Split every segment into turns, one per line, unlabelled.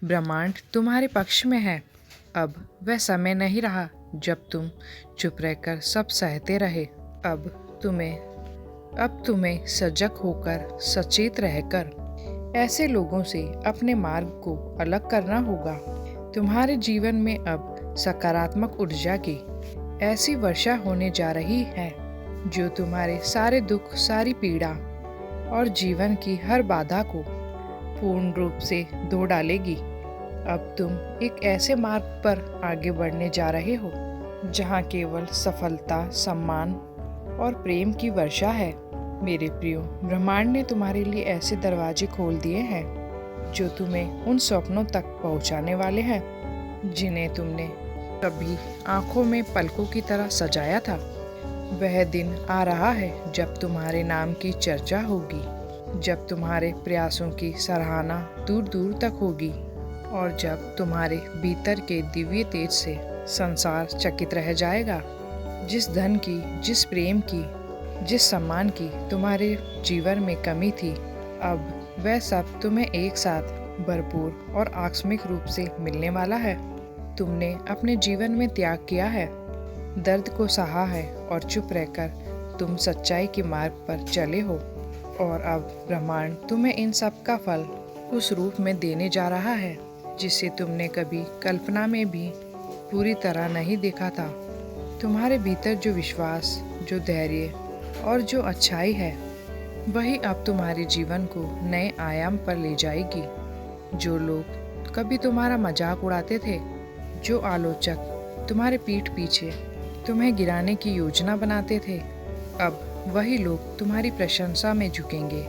ब्रह्मांड तुम्हारे पक्ष में है। अब वह समय नहीं रहा जब तुम चुप रहकर सब सहते रहे। अब तुम्हें सजग होकर, सचेत रहकर ऐसे लोगों से अपने मार्ग को अलग करना होगा। तुम्हारे जीवन में अब सकारात्मक ऊर्जा की ऐसी वर्षा होने जा रही है जो तुम्हारे सारे दुख, सारी पीड़ा और जीवन की हर बाधा को पूर्ण रूप से धो डालेगी। अब तुम एक ऐसे मार्ग पर आगे बढ़ने जा रहे हो जहाँ केवल सफलता, सम्मान और प्रेम की वर्षा है। मेरे प्रियो, ब्रह्मांड ने तुम्हारे लिए ऐसे दरवाजे खोल दिए हैं जो तुम्हें उन सपनों तक पहुँचाने वाले हैं जिन्हें तुमने कभी आंखों में पलकों की तरह सजाया था। वह दिन आ रहा है जब तुम्हारे नाम की चर्चा होगी, जब तुम्हारे प्रयासों की सराहना दूर दूर तक होगी और जब तुम्हारे भीतर के दिव्य तेज से संसार चकित रह जाएगा। जिस धन की, जिस प्रेम की, जिस सम्मान की तुम्हारे जीवन में कमी थी, अब वह सब तुम्हें एक साथ भरपूर और आकस्मिक रूप से मिलने वाला है। तुमने अपने जीवन में त्याग किया है, दर्द को सहा है और चुप रहकर तुम सच्चाई के मार्ग पर चले हो। और अब ब्रह्मांड तुम्हें इन सब का फल उस रूप में देने जा रहा है जिसे तुमने कभी कल्पना में भी पूरी तरह नहीं देखा था। तुम्हारे भीतर जो विश्वास, जो धैर्य और जो अच्छाई है, वही अब तुम्हारे जीवन को नए आयाम पर ले जाएगी। जो लोग कभी तुम्हारा मजाक उड़ाते थे, जो आलोचक तुम्हारे पीठ पीछे तुम्हें गिराने की योजना बनाते थे, अब वही लोग तुम्हारी प्रशंसा में झुकेंगे।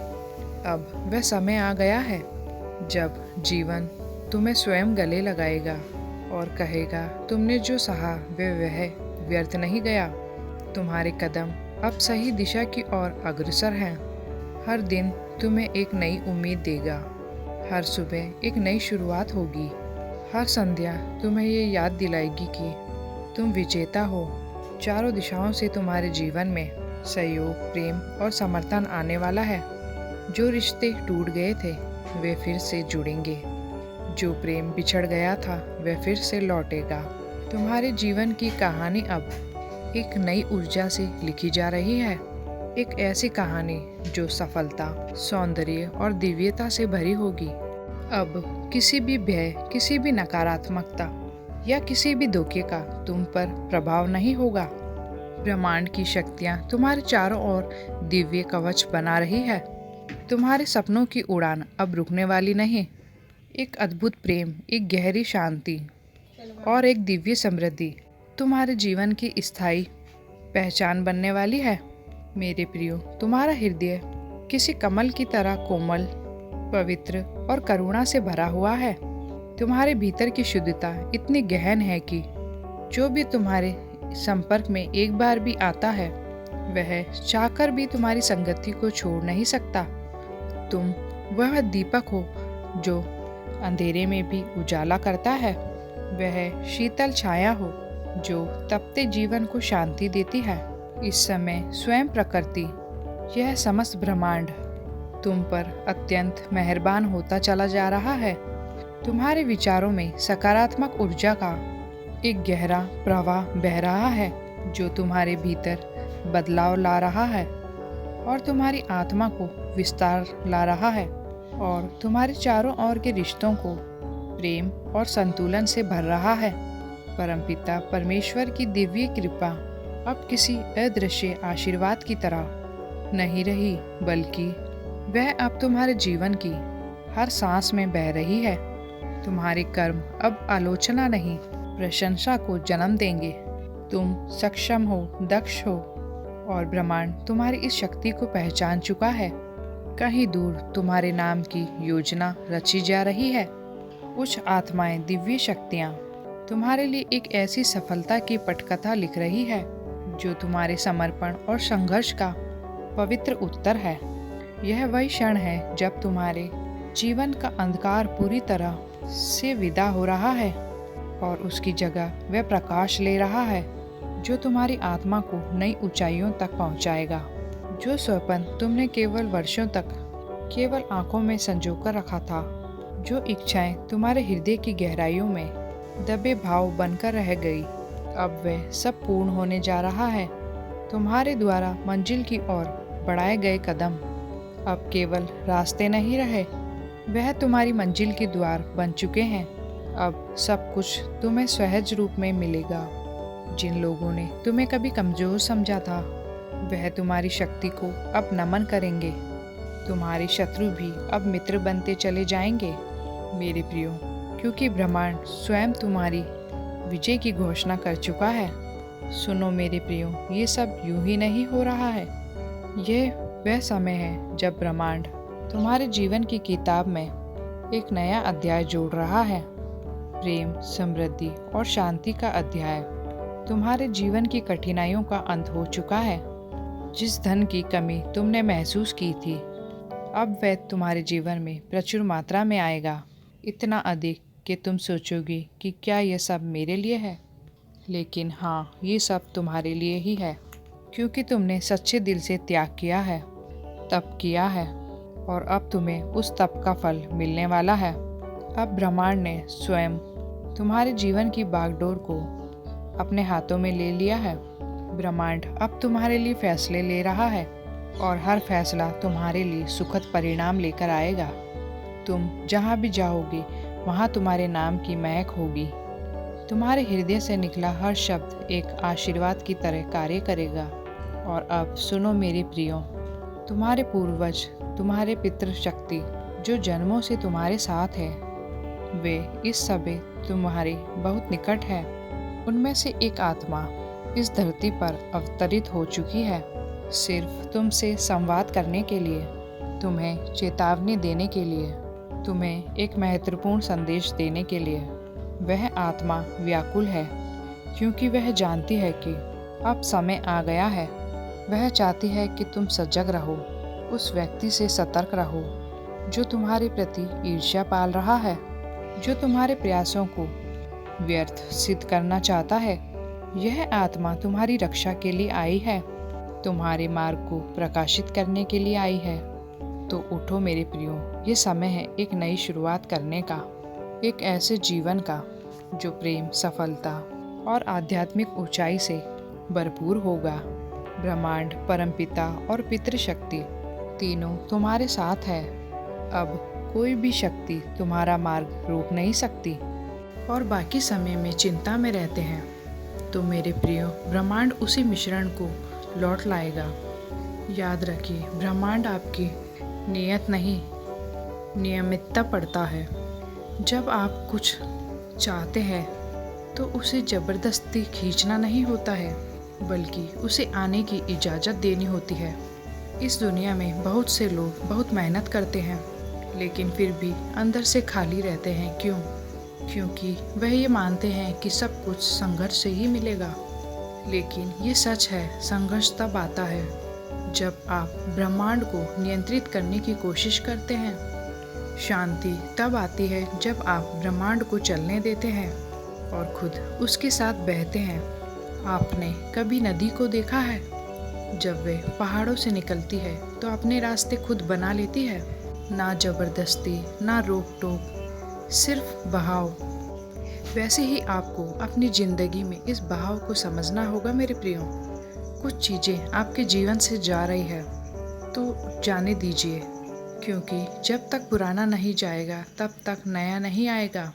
अब वह समय आ गया है जब जीवन तुम्हें स्वयं गले लगाएगा और कहेगा, तुमने जो सहा वह व्यर्थ नहीं गया। तुम्हारे कदम अब सही दिशा की ओर अग्रसर हैं। हर दिन तुम्हें एक नई उम्मीद देगा, हर सुबह एक नई शुरुआत होगी, हर संध्या तुम्हें ये याद दिलाएगी कि तुम विजेता हो। चारों दिशाओं से तुम्हारे जीवन में सहयोग, प्रेम और समर्थन आने वाला है। जो रिश्ते टूट गए थे वे फिर से जुड़ेंगे, जो प्रेम बिछड़ गया था वह फिर से लौटेगा। तुम्हारे जीवन की कहानी अब एक नई ऊर्जा से लिखी जा रही है, एक ऐसी कहानी जो सफलता, सौंदर्य और दिव्यता से भरी होगी। अब किसी भी भय, किसी भी नकारात्मकता या किसी भी धोखे का तुम पर प्रभाव नहीं होगा। ब्रह्मांड की शक्तियाँ तुम्हारे चारों ओर दिव्य कवच बना रही है। तुम्हारे सपनों की उड़ान अब रुकने वाली नहीं। एक अद्भुत प्रेम, एक गहरी शांति और एक दिव्य समृद्धि तुम्हारे जीवन की स्थायी पहचान बनने वाली है। मेरे प्रियो, तुम्हारा हृदय किसी कमल की तरह कोमल, पवित्र और करुणा से भरा हुआ है। तुम्हारे भीतर की शुद्धता इतनी गहन है कि जो भी तुम्हारे संपर्क में एक बार भी आता है वह चाहकर भी तुम्हारी संगति को छोड़ नहीं सकता। तुम वह दीपक हो जो अंधेरे में भी उजाला करता है, वह शीतल छाया हो जो तपते जीवन को शांति देती है। इस समय स्वयं प्रकृति, यह समस्त ब्रह्मांड तुम पर अत्यंत मेहरबान होता चला जा रहा है। तुम्हारे विचारों में सकारात्मक ऊर्जा का एक गहरा प्रवाह बह रहा है जो तुम्हारे भीतर बदलाव ला रहा है और तुम्हारी आत्मा को विस्तार ला रहा है और तुम्हारे चारों ओर के रिश्तों को प्रेम और संतुलन से भर रहा है। परमपिता परमेश्वर की दिव्य कृपा अब किसी अदृश्य आशीर्वाद की तरह नहीं रही, बल्कि वह अब तुम्हारे जीवन की हर सांस में बह रही है। तुम्हारे कर्म अब आलोचना नहीं, प्रशंसा को जन्म देंगे। तुम सक्षम हो, दक्ष हो और ब्रह्मांड तुम्हारी इस शक्ति को पहचान चुका है। कहीं दूर तुम्हारे नाम की योजना रची जा रही है। उच्च आत्माएं, दिव्य शक्तियाँ तुम्हारे लिए एक ऐसी सफलता की पटकथा लिख रही है जो तुम्हारे समर्पण और संघर्ष का पवित्र उत्तर है। यह वही क्षण है जब तुम्हारे जीवन का अंधकार पूरी तरह से विदा हो रहा है और उसकी जगह वह प्रकाश ले रहा है जो तुम्हारी आत्मा को नई ऊंचाइयों तक पहुंचाएगा। जो स्वप्न तुमने केवल वर्षों तक केवल आंखों में संजोकर रखा था, जो इच्छाएं तुम्हारे हृदय की गहराइयों में दबे भाव बनकर रह गई, अब वह सब पूर्ण होने जा रहा है। तुम्हारे द्वारा मंजिल की ओर बढ़ाए गए कदम अब केवल रास्ते नहीं रहे, वह तुम्हारी मंजिल के द्वार बन चुके हैं। अब सब कुछ तुम्हें सहज रूप में मिलेगा। जिन लोगों ने तुम्हें कभी कमजोर समझा था, वह तुम्हारी शक्ति को अब नमन करेंगे। तुम्हारे शत्रु भी अब मित्र बनते चले जाएंगे मेरे प्रियो, क्योंकि ब्रह्मांड स्वयं तुम्हारी विजय की घोषणा कर चुका है। सुनो मेरे प्रियो, ये सब यूं ही नहीं हो रहा है। यह वह समय है जब ब्रह्मांड तुम्हारे जीवन की किताब में एक नया अध्याय जोड़ रहा है। प्रेम, समृद्धि और शांति का अध्याय। तुम्हारे जीवन की कठिनाइयों का अंत हो चुका है। जिस धन की कमी तुमने महसूस की थी, अब वह तुम्हारे जीवन में प्रचुर मात्रा में आएगा। इतना अधिक कि तुम सोचोगे कि क्या यह सब मेरे लिए है। लेकिन हाँ, ये सब तुम्हारे लिए ही है, क्योंकि तुमने सच्चे दिल से त्याग किया है, तप किया है, और अब तुम्हें उस तप का फल मिलने वाला है। अब ब्रह्मांड ने स्वयं तुम्हारे जीवन की बागडोर को अपने हाथों में ले लिया है। ब्रह्मांड अब तुम्हारे लिए फैसले ले रहा है, और हर फैसला तुम्हारे लिए सुखद परिणाम लेकर आएगा। तुम जहाँ भी जाओगे, वहाँ तुम्हारे नाम की महक होगी। तुम्हारे हृदय से निकला हर शब्द एक आशीर्वाद की तरह कार्य करेगा। और अब सुनो मेरे प्रियो, तुम्हारे पूर्वज, तुम्हारे पितृशक्ति जो जन्मों से तुम्हारे साथ है, वे इस समय तुम्हारे बहुत निकट है। उनमें से एक आत्मा इस धरती पर अवतरित हो चुकी है, सिर्फ तुमसे संवाद करने के लिए, तुम्हें चेतावनी देने के लिए, तुम्हें एक महत्वपूर्ण संदेश देने के लिए। वह आत्मा व्याकुल है, क्योंकि वह जानती है कि अब समय आ गया है। वह चाहती है कि तुम सजग रहो, उस व्यक्ति से सतर्क रहो जो तुम्हारे प्रति ईर्ष्या पाल रहा है, जो तुम्हारे प्रयासों को व्यर्थ सिद्ध करना चाहता है। यह आत्मा तुम्हारी रक्षा के लिए आई है, तुम्हारे मार्ग को प्रकाशित करने के लिए आई है। तो उठो मेरे प्रियो, ये समय है एक नई शुरुआत करने का, एक ऐसे जीवन का जो प्रेम, सफलता और आध्यात्मिक ऊंचाई से भरपूर होगा। ब्रह्मांड, परमपिता और पितृशक्ति तीनों तुम्हारे साथ है। अब कोई भी शक्ति तुम्हारा मार्ग रोक नहीं सकती। और बाकी समय में चिंता में रहते हैं तो मेरे प्रियो, ब्रह्मांड उसी मिश्रण को लौट लाएगा। याद रखिए, ब्रह्मांड आपकी नियत नहीं, नियमितता पड़ता है। जब आप कुछ चाहते हैं तो उसे ज़बरदस्ती खींचना नहीं होता है, बल्कि उसे आने की इजाज़त देनी होती है। इस दुनिया में बहुत से लोग बहुत मेहनत करते हैं, लेकिन फिर भी अंदर से खाली रहते हैं। क्यों? क्योंकि वह ये मानते हैं कि सब कुछ संघर्ष से ही मिलेगा। लेकिन ये सच है, संघर्ष तब आता है जब आप ब्रह्मांड को नियंत्रित करने की कोशिश करते हैं। शांति तब आती है जब आप ब्रह्मांड को चलने देते हैं और खुद उसके साथ बहते हैं। आपने कभी नदी को देखा है? जब वह पहाड़ों से निकलती है तो अपने रास्ते खुद बना लेती है, ना जबरदस्ती, ना रोक टोक, सिर्फ बहाव। वैसे ही आपको अपनी ज़िंदगी में इस बहाव को समझना होगा मेरे प्रियो। कुछ चीज़ें आपके जीवन से जा रही है तो जाने दीजिए, क्योंकि जब तक पुराना नहीं जाएगा तब तक नया नहीं आएगा।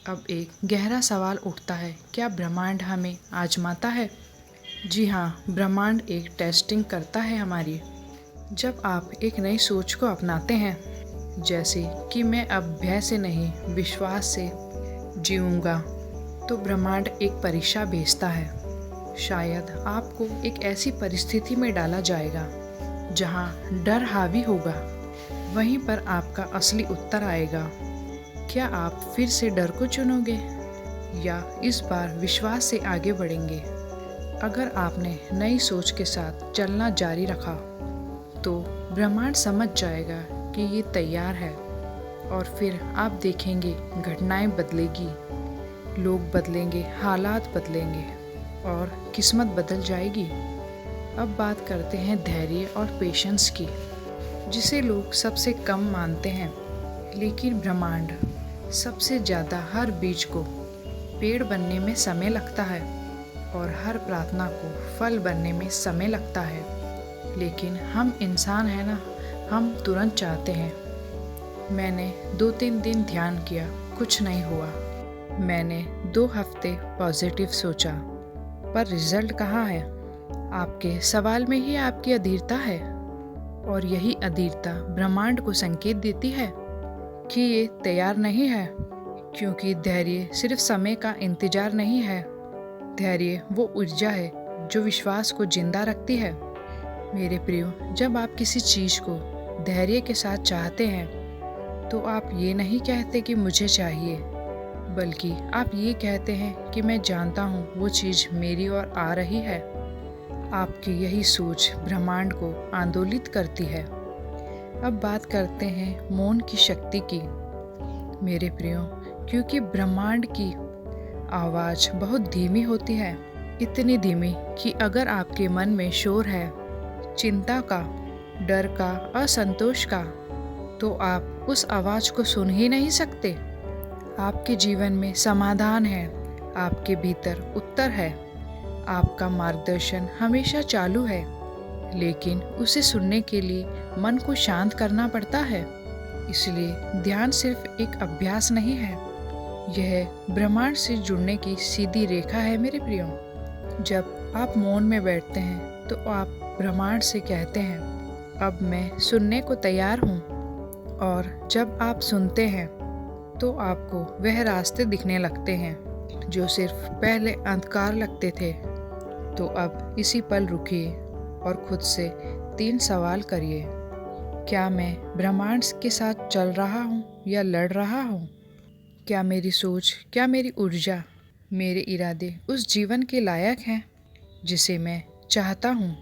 अब एक गहरा सवाल उठता है, क्या ब्रह्मांड हमें आजमाता है? जी हाँ, ब्रह्मांड एक टेस्टिंग करता है हमारी। जब आप एक नई सोच को अपनाते हैं, जैसे कि मैं अब भय से नहीं विश्वास से जीऊँगा, तो ब्रह्मांड एक परीक्षा भेजता है। शायद आपको एक ऐसी परिस्थिति में डाला जाएगा जहाँ डर हावी होगा। वहीं पर आपका असली उत्तर आएगा। क्या आप फिर से डर को चुनोगे या इस बार विश्वास से आगे बढ़ेंगे? अगर आपने नई सोच के साथ चलना जारी रखा तो ब्रह्मांड समझ जाएगा कि ये तैयार है, और फिर आप देखेंगे घटनाएं बदलेगी, लोग बदलेंगे, हालात बदलेंगे और किस्मत बदल जाएगी। अब बात करते हैं धैर्य और पेशेंस की, जिसे लोग सबसे कम मानते हैं, लेकिन ब्रह्मांड सबसे ज़्यादा हर बीज को पेड़ बनने में समय लगता है और हर प्रार्थना को फल बनने में समय लगता है। लेकिन हम इंसान हैं ना, हम तुरंत चाहते हैं। मैंने 2-3 दिन ध्यान किया, कुछ नहीं हुआ। मैंने 2 हफ्ते पॉजिटिव सोचा, पर रिजल्ट कहाँ है? आपके सवाल में ही आपकी अधीरता है, और यही अधीरता ब्रह्मांड को संकेत देती है कि ये तैयार नहीं है। क्योंकि धैर्य सिर्फ समय का इंतजार नहीं है, धैर्य वो ऊर्जा है जो विश्वास को जिंदा रखती है। मेरे प्रियो, जब आप किसी चीज़ को धैर्य के साथ चाहते हैं तो आप ये नहीं कहते कि मुझे चाहिए, बल्कि आप ये कहते हैं कि मैं जानता हूँ वो चीज़ मेरी ओर आ रही है। आपकी यही सोच ब्रह्मांड को आंदोलित करती है। अब बात करते हैं मौन की शक्ति की। मेरे प्रियो, क्योंकि ब्रह्मांड की आवाज़ बहुत धीमी होती है, इतनी धीमी कि अगर आपके मन में शोर है, चिंता का, डर का, असंतोष का, तो आप उस आवाज़ को सुन ही नहीं सकते। आपके जीवन में समाधान है, आपके भीतर उत्तर है, आपका मार्गदर्शन हमेशा चालू है, लेकिन उसे सुनने के लिए मन को शांत करना पड़ता है। इसलिए ध्यान सिर्फ एक अभ्यास नहीं है, यह ब्रह्मांड से जुड़ने की सीधी रेखा है। मेरे प्रियो, जब आप मौन में बैठते हैं तो आप ब्रह्मांड से कहते हैं, अब मैं सुनने को तैयार हूँ। और जब आप सुनते हैं तो आपको वह रास्ते दिखने लगते हैं जो सिर्फ पहले अंधकार लगते थे। तो अब इसी पल रुकिए और खुद से 3 सवाल करिए। क्या मैं ब्रह्मांड के साथ चल रहा हूँ या लड़ रहा हूँ? क्या मेरी सोच, क्या मेरी ऊर्जा, मेरे इरादे उस जीवन के लायक हैं जिसे मैं चाहता हूँ?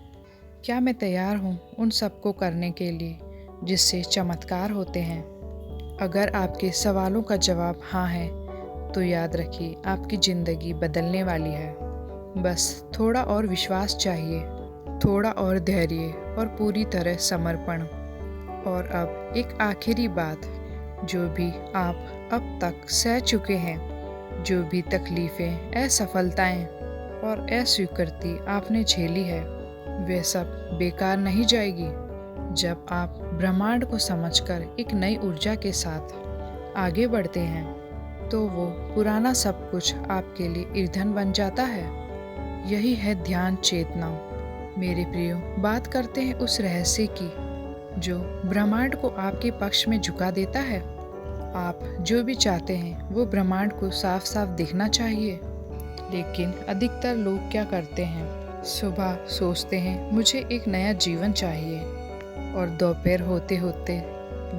क्या मैं तैयार हूँ उन सबको करने के लिए जिससे चमत्कार होते हैं? अगर आपके सवालों का जवाब हाँ है तो याद रखिए, आपकी ज़िंदगी बदलने वाली है। बस थोड़ा और विश्वास चाहिए, थोड़ा और धैर्य और पूरी तरह समर्पण। और अब एक आखिरी बात, जो भी आप अब तक सह चुके हैं, जो भी तकलीफ़ें, असफलताएं और अस्वीकृति आपने झेली है, वे सब बेकार नहीं जाएगी। जब आप ब्रह्मांड को समझकर एक नई ऊर्जा के साथ आगे बढ़ते हैं तो वो पुराना सब कुछ आपके लिए ईंधन बन जाता है। यही है ध्यान चेतना। मेरे प्रियो, बात करते हैं उस रहस्य की जो ब्रह्मांड को आपके पक्ष में झुका देता है। आप जो भी चाहते हैं वो ब्रह्मांड को साफ साफ दिखना चाहिए। लेकिन अधिकतर लोग क्या करते हैं, सुबह सोचते हैं मुझे एक नया जीवन चाहिए, और दोपहर होते होते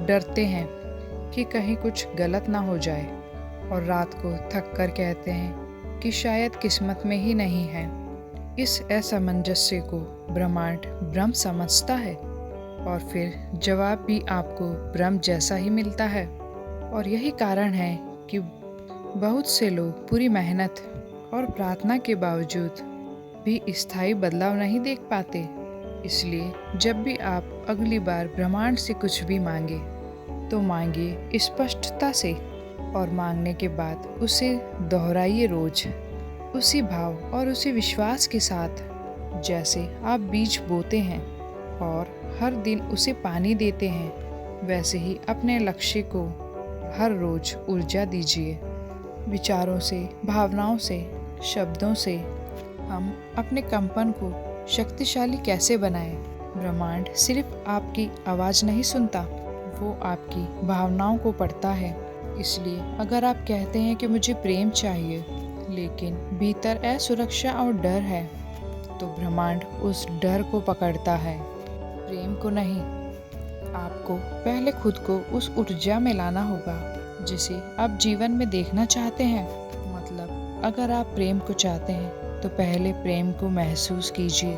डरते हैं कि कहीं कुछ गलत ना हो जाए, और रात को थक कर कहते हैं कि शायद किस्मत में ही नहीं है। इस असमंजस्य को ब्रह्मांड भ्रम समझता है, और फिर जवाब भी आपको भ्रम जैसा ही मिलता है। और यही कारण है कि बहुत से लोग पूरी मेहनत और प्रार्थना के बावजूद भी स्थायी बदलाव नहीं देख पाते। इसलिए जब भी आप अगली बार ब्रह्मांड से कुछ भी मांगे तो मांगिए स्पष्टता से, और मांगने के बाद उसे दोहराइए रोज, उसी भाव और उसी विश्वास के साथ जैसे आप बीज बोते हैं और हर दिन उसे पानी देते हैं। वैसे ही अपने लक्ष्य को हर रोज ऊर्जा दीजिए। विचारों से, भावनाओं से, शब्दों से हम अपने कंपन को शक्तिशाली कैसे बनाएं? ब्रह्मांड सिर्फ आपकी आवाज़ नहीं सुनता, वो आपकी भावनाओं को पढ़ता है। इसलिए अगर आप कहते हैं कि मुझे प्रेम चाहिए, लेकिन भीतर असुरक्षा और डर है, तो ब्रह्मांड उस डर को पकड़ता है, प्रेम को नहीं। आपको पहले खुद को उस ऊर्जा में लाना होगा जिसे आप जीवन में देखना चाहते हैं। मतलब अगर आप प्रेम को चाहते हैं तो पहले प्रेम को महसूस कीजिए।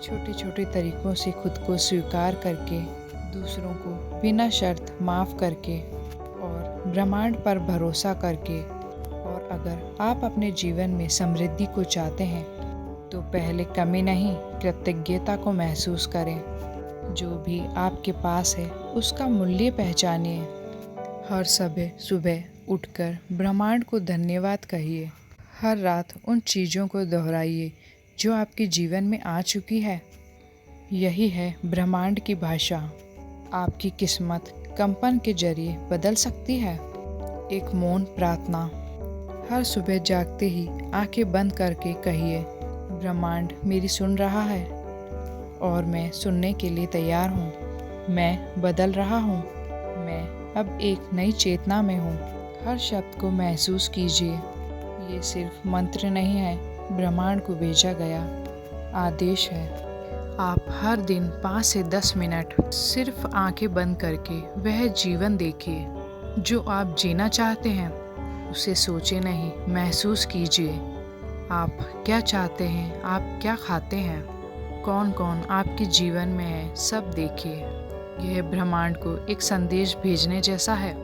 छोटे छोटे तरीकों से खुद को स्वीकार करके, दूसरों को बिना शर्त माफ़ करके, और ब्रह्मांड पर भरोसा करके। और अगर आप अपने जीवन में समृद्धि को चाहते हैं तो पहले कमी नहीं, कृतज्ञता को महसूस करें। जो भी आपके पास है उसका मूल्य पहचानिए। हर सुबह उठकर ब्रह्मांड को धन्यवाद कहिए। हर रात उन चीज़ों को दोहराइए जो आपके जीवन में आ चुकी है। यही है ब्रह्मांड की भाषा। आपकी किस्मत कंपन के जरिए बदल सकती है। एक मौन प्रार्थना। हर सुबह जागते ही आंखें बंद करके कहिए, ब्रह्मांड मेरी सुन रहा है और मैं सुनने के लिए तैयार हूँ। मैं बदल रहा हूँ। मैं अब एक नई चेतना में हूँ। हर शब्द को महसूस कीजिए। ये सिर्फ मंत्र नहीं है, ब्रह्मांड को भेजा गया आदेश है। आप हर दिन 5 से 10 मिनट सिर्फ आंखें बंद करके वह जीवन देखिए जो आप जीना चाहते हैं। उसे सोचे नहीं, महसूस कीजिए। आप क्या चाहते हैं, आप क्या खाते हैं, कौन कौन आपके जीवन में है, सब देखिए। यह ब्रह्मांड को एक संदेश भेजने जैसा है।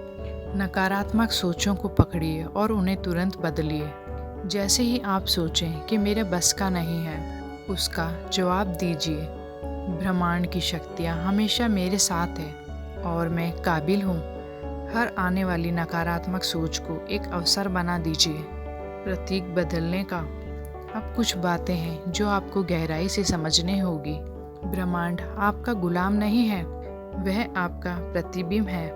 नकारात्मक सोचों को पकड़िए और उन्हें तुरंत बदलिए। जैसे ही आप सोचें कि मेरे बस का नहीं है, उसका जवाब दीजिए, ब्रह्मांड की शक्तियाँ हमेशा मेरे साथ है और मैं काबिल हूँ। हर आने वाली नकारात्मक सोच को एक अवसर बना दीजिए प्रतीक बदलने का। अब कुछ बातें हैं जो आपको गहराई से समझनी होगी। ब्रह्मांड आपका गुलाम नहीं है, वह आपका प्रतिबिंब है।